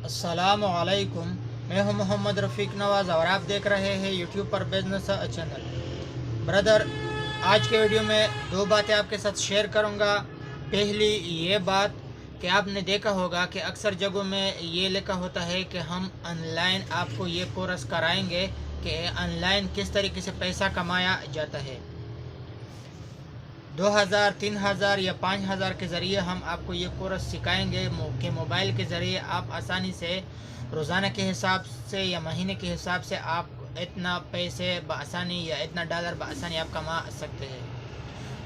अस्सलाम वालेकुम। मैं हूं मोहम्मद रफ़ीक नवाज़ और आप देख रहे हैं यूट्यूब पर बिजनेस चैनल। ब्रदर, आज के वीडियो में दो बातें आपके साथ शेयर करूंगा। पहली ये बात कि आपने देखा होगा कि अक्सर जगहों में ये लिखा होता है कि हम ऑनलाइन आपको ये कोर्स कराएंगे कि ऑनलाइन किस तरीके से पैसा कमाया जाता है। 2000, 3000 या 5000 के ज़रिए हम आपको ये कोर्स सिखाएंगे कि मोबाइल के ज़रिए आप आसानी से रोज़ाना के हिसाब से या महीने के हिसाब से आप इतना पैसे बआसानी या इतना डॉलर बआसानी आप कमा सकते हैं।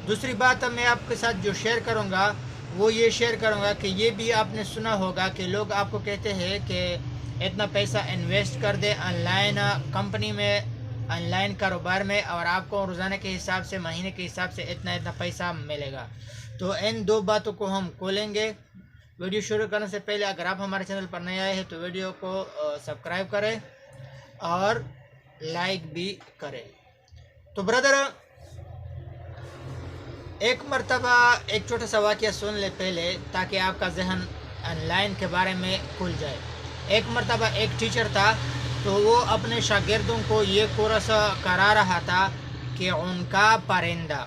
दूसरी बात मैं आपके साथ जो शेयर करूंगा वो ये शेयर करूंगा कि ये भी आपने सुना होगा कि लोग आपको कहते हैं कि इतना पैसा इन्वेस्ट कर दे ऑनलाइन कंपनी में, ऑनलाइन कारोबार में, और आपको रोज़ाना के हिसाब से महीने के हिसाब से इतना इतना पैसा मिलेगा। तो इन दो बातों को हम खोलेंगे। वीडियो शुरू करने से पहले अगर आप हमारे चैनल पर नए आए हैं तो वीडियो को सब्सक्राइब करें और लाइक भी करें। तो ब्रदर, एक मरतबा एक छोटा सा वाक़या सुन ले पहले, ताकि आपका जहन ऑनलाइन के बारे में खुल जाए। एक मरतबा एक टीचर था, तो वो अपने शागिर्दों को ये कोर्स करा रहा था कि उनका परिंदा,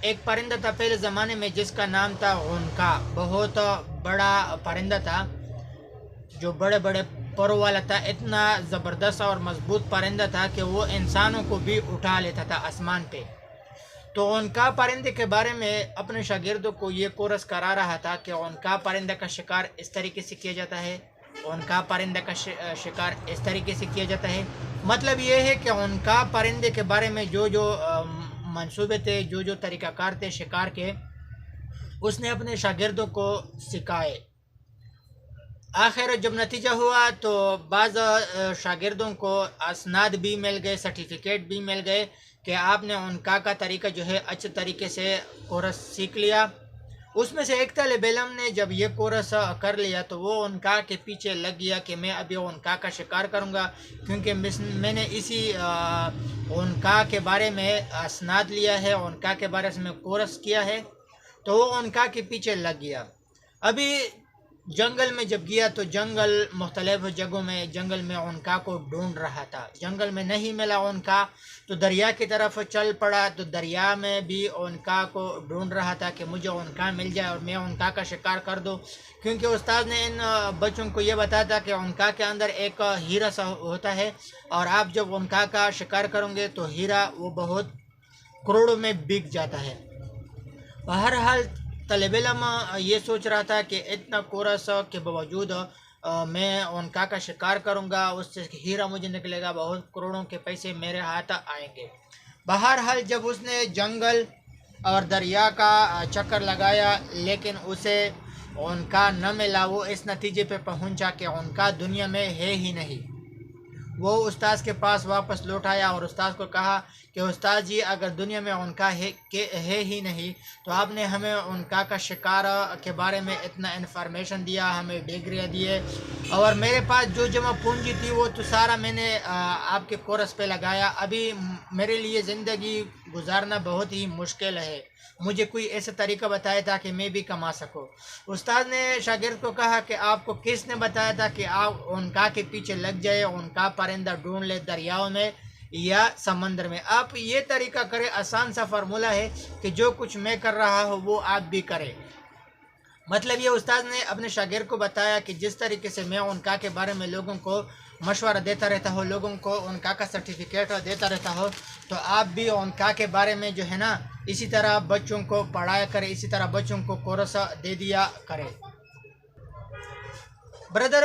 एक परिंदा था पहले ज़माने में जिसका नाम था उनका, बहुत बड़ा परिंदा था जो बड़े बड़े परों वाला था। इतना ज़बरदस्त और मजबूत परिंदा था कि वो इंसानों को भी उठा लेता था आसमान पे। तो उनका परिंदे के बारे में अपने शागिर्दों को ये कोर्स करा रहा था कि उनका परिंदा का शिकार इस तरीके से किया जाता है, उनका परिंदा का शिकार इस तरीके से किया जाता है। मतलब ये है कि उनका परिंदे के बारे में जो जो मंसूबे थे, जो जो तरीक़ाकार थे शिकार के, उसने अपने शागिर्दों को सिखाए। आखिर जब नतीजा हुआ तो बाज़ शागिर्दों को असनाद भी मिल गए, सर्टिफिकेट भी मिल गए कि आपने उनका का तरीका जो है अच्छे तरीके से कोर्स सीख लिया। उसमें से एक तालिब इल्म ने जब ये कोर्स कर लिया तो वो उनका के पीछे लग गया कि मैं अभी उनका का शिकार करूंगा, क्योंकि मैंने इसी उनका के बारे में असनाद लिया है, उनका के बारे में कोर्स किया है। तो वो उनका के पीछे लग गया। अभी जंगल में जब गया तो जंगल मुख्तलिफ जगहों में जंगल में उनका को ढूंढ रहा था। जंगल में नहीं मिला उनका तो दरिया की तरफ चल पड़ा, तो दरिया में भी उनका को ढूंढ रहा था कि मुझे उनका मिल जाए और मैं उनका का शिकार कर दूं, क्योंकि उस्ताद ने इन बच्चों को ये बताया था कि उनका के अंदर एक हीरा सा होता है, और आप जब उनका का शिकार करोगे तो हीरा वो बहुत करोड़ों में बिक जाता है। बहरहाल तलब इल्म ये सोच रहा था कि इतना कोर्स के बावजूद मैं उनका का शिकार करूंगा, उससे हीरा मुझे निकलेगा, बहुत करोड़ों के पैसे मेरे हाथ आएंगे। बहरहाल जब उसने जंगल और दरिया का चक्कर लगाया लेकिन उसे उनका न मिला, वो इस नतीजे पे पहुंचा कि उनका दुनिया में है ही नहीं। वो उस्ताद के पास वापस लौट आया और उस्ताद को कहा कि उस्ताद जी, अगर दुनिया में उनका है ही नहीं तो आपने हमें उनका का शिकार के बारे में इतना इन्फॉर्मेशन दिया, हमें डिग्रियाँ दिए, और मेरे पास जो जमा पूंजी थी वो तो सारा मैंने आपके कोर्स पे लगाया। अभी मेरे लिए ज़िंदगी गुजारना बहुत ही मुश्किल है, मुझे कोई ऐसा तरीका बताया था कि मैं भी कमा सकूं। उस्ताद ने शागिर्द को कहा कि आपको किसने बताया था कि आप उनका के पीछे लग जाए, उनका परिंदा ढूंढ ले दरियाओं में या समंदर में। आप ये तरीका करें, आसान सा फार्मूला है कि जो कुछ मैं कर रहा हूँ वो आप भी करें। मतलब ये उस्ताद ने अपने शागिर्द को बताया कि जिस तरीके से मैं उनका के बारे में लोगों को मशवरा देता रहता हूँ, लोगों को उनका का सर्टिफिकेट देता रहता हूँ, तो आप भी उनका के बारे में जो है ना इसी तरह बच्चों को पढ़ाया करें, इसी तरह बच्चों को कोर्स दे दिया करें। ब्रदर,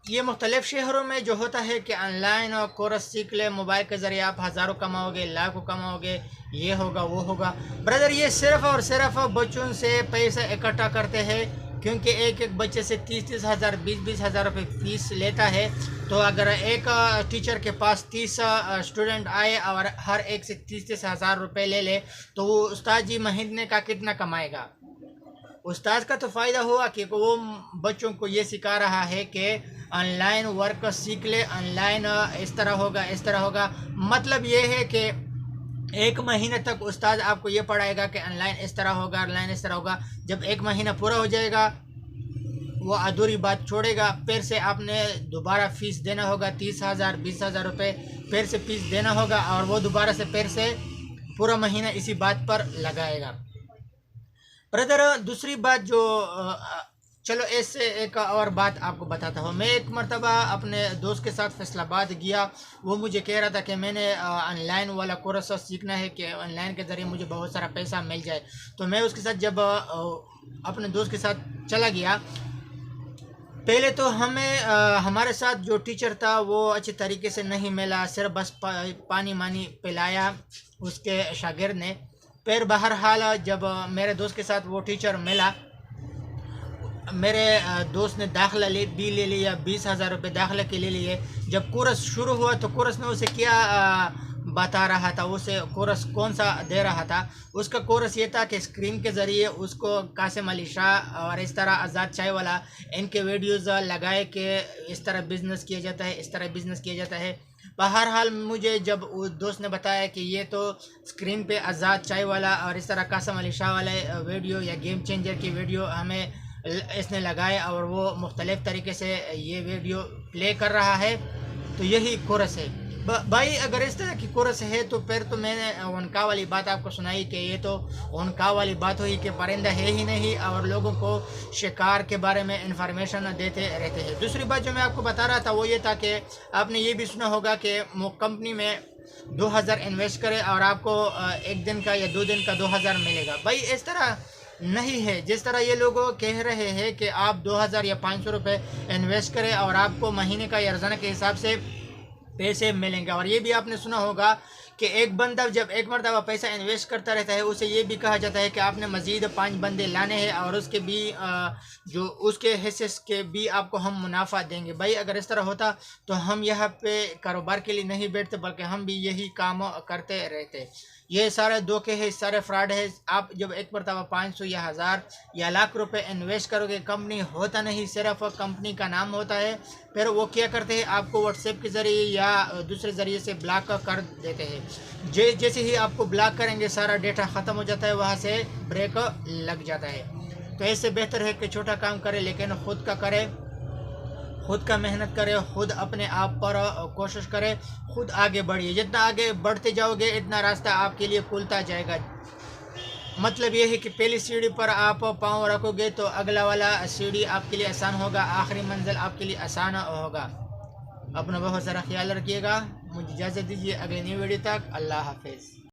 ये मुख्तलिफ शहरों में जो होता है कि ऑनलाइन कोर्स सीख ले, मोबाइल के ज़रिए आप हज़ारों कमाओगे, लाखों कमाओगे, ये होगा वो होगा। ब्रदर, ये सिर्फ़ और सिर्फ बच्चों से पैसा इकट्ठा करते हैं, क्योंकि एक एक बच्चे से 30-30 हज़ार, 20-20 हज़ार रुपये फीस लेता है। तो अगर एक टीचर के पास 30 स्टूडेंट आए और हर एक से 30-30 हज़ार रुपये ले ले तो वो उस्ताद जी महीने का कितना कमाएगा? उस्ताद का तो फ़ायदा हुआ कि वो बच्चों को ये सिखा रहा है कि ऑनलाइन वर्क सीख ले, ऑनलाइन इस तरह होगा, इस तरह होगा। मतलब ये है कि एक महीने तक उस्ताद आपको ये पढ़ाएगा कि ऑनलाइन इस तरह होगा, ऑनलाइन इस तरह होगा। जब एक महीना पूरा हो जाएगा وہ ادھوری بات چھوڑے گا، پھر سے آپ نے دوبارہ فیس دینا ہوگا 30,000 20,000 روپے، پھر سے فیس دینا ہوگا اور وہ دوبارہ سے پھر سے پورا مہینہ اسی بات پر لگائے گا۔ بردر دوسری بات جو چلو اس سے ایک اور بات آپ کو بتاتا ہوں۔ میں ایک مرتبہ اپنے دوست کے ساتھ فیصل آباد گیا، وہ مجھے کہہ رہا تھا کہ میں نے آن لائن والا کورس سیکھنا ہے کہ آن لائن کے ذریعے مجھے بہت سارا پیسہ مل جائے۔ تو میں اس کے ساتھ جب اپنے دوست کے ساتھ چلا گیا، پہلے تو ہمیں ہمارے ساتھ جو ٹیچر تھا وہ اچھے طریقے سے نہیں ملا، صرف بس پانی مانی پلایا اس کے شاگرد نے۔ پھر بہرحال جب میرے دوست کے ساتھ وہ ٹیچر ملا، میرے دوست نے داخلہ بھی لے لیا، 20,000 روپے داخلہ کے لے لیے۔ جب کورس شروع ہوا تو کورس میں اسے کیا بتا رہا تھا، اسے کورس کون سا دے رہا تھا، اس کا کورس یہ تھا کہ اسکرین کے ذریعے اس کو قاسم علی شاہ اور اس طرح آزاد چائے والا ان کے ویڈیوز لگائے کہ اس طرح بزنس کیا جاتا ہے، اس طرح بزنس کیا جاتا ہے۔ بہرحال مجھے جب دوست نے بتایا کہ یہ تو اسکرین پہ آزاد چائے والا اور اس طرح قاسم علی شاہ والے ویڈیو یا گیم چینجر کی ویڈیو ہمیں اس نے لگائے اور وہ مختلف طریقے سے یہ ویڈیو پلے کر رہا ہے، تو یہی کورس ہے بھائی۔ اگر اس طرح کی کورس ہے تو پھر تو میں نے ونکا والی بات آپ کو سنائی کہ یہ تو ونکا والی بات ہوئی کہ پرندہ ہے ہی نہیں اور لوگوں کو شکار کے بارے میں انفارمیشن دیتے رہتے ہیں۔ دوسری بات جو میں آپ کو بتا رہا تھا وہ یہ تھا کہ آپ نے یہ بھی سنا ہوگا کہ کمپنی میں 2,000 انویسٹ کرے اور آپ کو ایک دن کا یا 2 دن کا 2,000 ملے گا۔ بھائی اس طرح نہیں ہے، جس طرح یہ لوگ کہہ رہے ہیں کہ آپ 2,000 یا 500 روپے انویسٹ کریں اور آپ کو مہینے کا یا روزانہ کے حساب سے پیسے ملیں گے۔ اور یہ بھی آپ نے سنا ہوگا کہ ایک بندہ جب ایک مرتبہ پیسہ انویسٹ کرتا رہتا ہے اسے یہ بھی کہا جاتا ہے کہ آپ نے مزید 5 بندے لانے ہیں اور اس کے بھی جو اس کے حصے کے بھی آپ کو ہم منافع دیں گے۔ بھائی اگر اس طرح ہوتا تو ہم یہاں پہ کاروبار کے لیے نہیں بیٹھتے بلکہ ہم بھی یہی کام کرتے رہتے۔ یہ سارے دھوکے ہیں، سارے فراڈ ہے۔ آپ جب ایک مرتبہ 500 یا 1,000 یا لاکھ روپے انویسٹ کرو گے، کمپنی ہوتا نہیں، صرف کمپنی کا نام ہوتا ہے۔ پھر وہ کیا کرتے ہیں، آپ کو واٹس ایپ کے ذریعے یا دوسرے ذریعے سے بلاک کر دیتے ہیں۔ جیسے ہی آپ کو بلاک کریں گے سارا ڈیٹا ختم ہو جاتا ہے، وہاں سے بریک لگ جاتا ہے۔ تو اس سے بہتر ہے کہ چھوٹا کام کرے لیکن خود کا کرے، خود کا محنت کرے، خود اپنے آپ پر کوشش کرے، خود آگے بڑھیے۔ جتنا آگے بڑھتے جاؤ گے اتنا راستہ آپ کے لیے کھلتا جائے گا۔ مطلب یہ ہے کہ پہلی سیڑھی پر آپ پاؤں رکھو گے تو اگلا والا سیڑھی آپ کے لیے آسان ہوگا، آخری منزل آپ کے لیے آسان ہوگا۔ اپنا بہت سارا خیال رکھیے گا۔ مجھے اجازت دیجیے، اگلے نیو ویڈیو تک اللہ حافظ۔